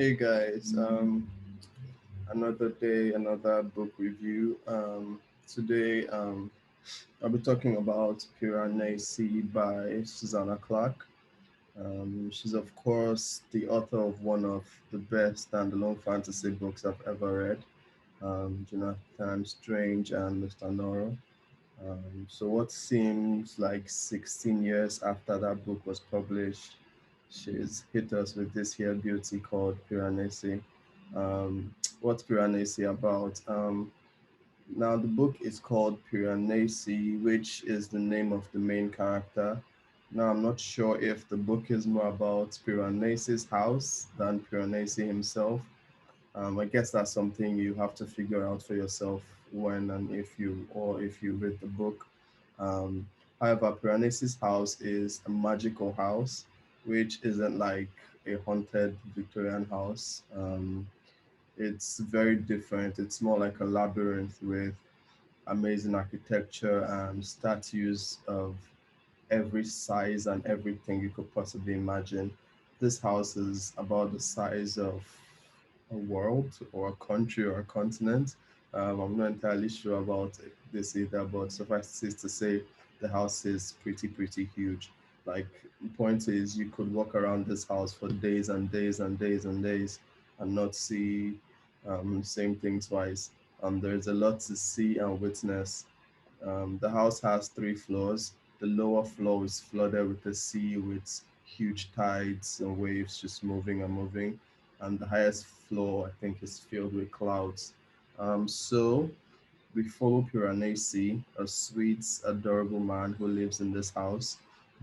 Hey guys, another day, another book review. Today, I'll be talking about Piranesi by Susanna Clarke. She's, of course, the author of one of the best standalone fantasy books I've ever read, Jonathan Strange and Mr. Norrell. So, what seems like 16 years after that book was published, she's hit us with this here beauty called Piranesi. What's Piranesi about? Now, the book is called Piranesi, which is the name of the main character. Now, I'm not sure if the book is more about Piranesi's house than Piranesi himself. I guess that's something you have to figure out for yourself when and if you read the book. Um, However, Piranesi's house is a magical house, which isn't like a haunted Victorian house. It's very different. It's more like a labyrinth with amazing architecture and statues of every size and everything you could possibly imagine. This house is about the size of a world or a country or a continent. I'm not entirely sure about this either, but suffice it to say, the house is pretty huge. Like, the point is, you could walk around this house for days and days and days and days and not see same thing twice. There's a lot to see and witness. The house has three floors. The lower floor is flooded with the sea with huge tides and waves just moving and moving. And the highest floor, I think, is filled with clouds. So we follow Piranesi, a sweet, adorable man who lives in this house,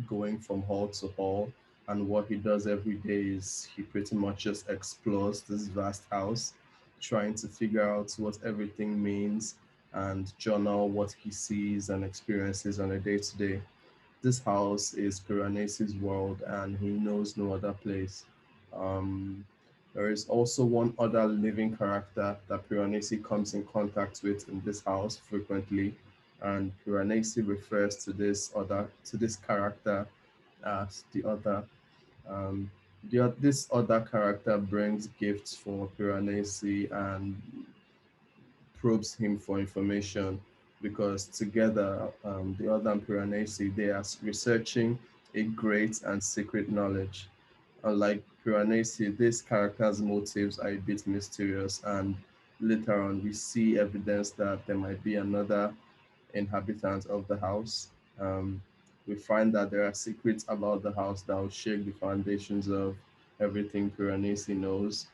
going from hall to hall. And what he does every day is he pretty much just explores this vast house, trying to figure out what everything means and journal what he sees and experiences on a day to day. This house is Piranesi's world, and he knows no other place. Um, there is also one other living character that Piranesi comes in contact with in this house frequently, and Piranesi refers to this character as the other. Um, this other character brings gifts for Piranesi and probes him for information because together, the other and Piranesi, they are researching a great and secret knowledge. Unlike Piranesi, this character's motives are a bit mysterious, and later on, we see evidence that there might be another inhabitant of the house. Um, we find that there are secrets about the house that will shake the foundations of everything Piranesi knows.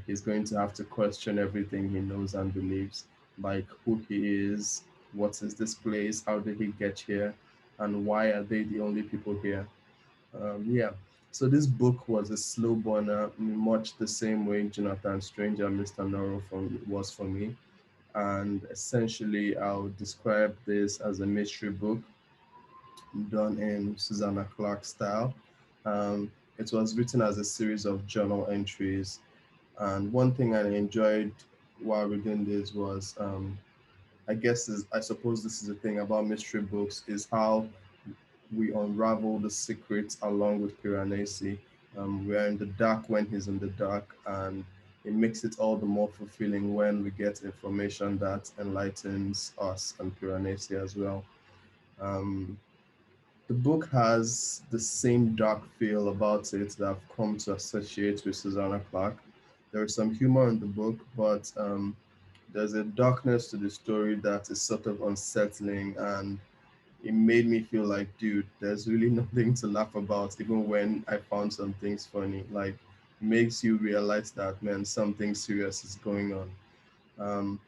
He's going to have to question everything he knows and believes, like who he is, what is this place, how did he get here, and why are they the only people here. Yeah. So this book was a slow burner, much the same way Jonathan Strange and Mr. Norrell was for me. And essentially, I would describe this as a mystery book done in Susanna Clarke style. It was written as a series of journal entries. And one thing I enjoyed while reading this was, I suppose this is the thing about mystery books, is how we unravel the secrets along with Piranesi. We're in the dark when he's in the dark, and it makes it all the more fulfilling when we get information that enlightens us and Piranesi as well. Um, the book has the same dark feel about it that I've come to associate with Susanna Clarke. There is some humor in the book, but there's a darkness to the story that is sort of unsettling, and it made me feel like, dude, there's really nothing to laugh about, even when I found some things funny. Like, makes you realize that, man, something serious is going on. Um,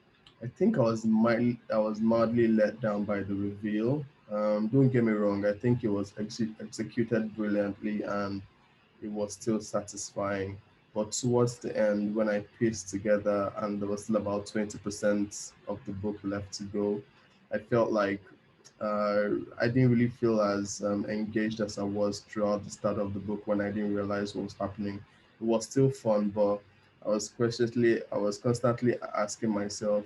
I think I was mildly let down by the reveal. Don't get me wrong, I think it was executed brilliantly and it was still satisfying. But towards the end, when I pieced together and there was still about 20% of the book left to go, I felt like I didn't really feel as engaged as I was throughout the start of the book when I didn't realize what was happening. It was still fun, but I was constantly asking myself,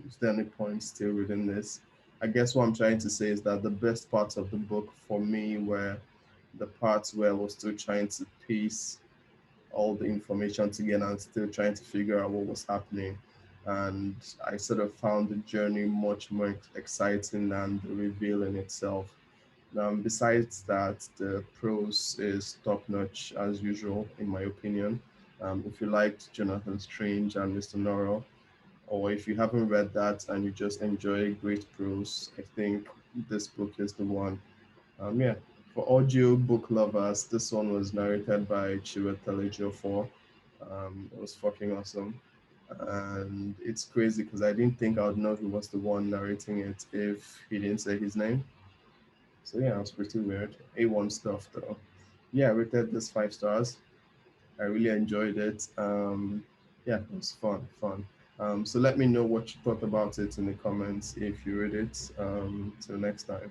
is there any point still reading this? I guess what I'm trying to say is that the best parts of the book for me were the parts where I was still trying to piece all the information together and still trying to figure out what was happening. And I sort of found the journey much more exciting than the reveal in itself. Besides that, the prose is top notch as usual, in my opinion. If you liked Jonathan Strange and Mr. Norrell, or if you haven't read that and you just enjoy great prose, I think this book is the one. Yeah, for audio book lovers, this one was narrated by Chiwetel Ejiofor. It was fucking awesome. And it's crazy because I didn't think I would know he was the one narrating it if he didn't say his name. So yeah, it was pretty weird. A1 stuff though. Yeah, I rated this 5 stars. I really enjoyed it. Yeah, it was fun. So let me know what you thought about it in the comments if you read it. Till next time.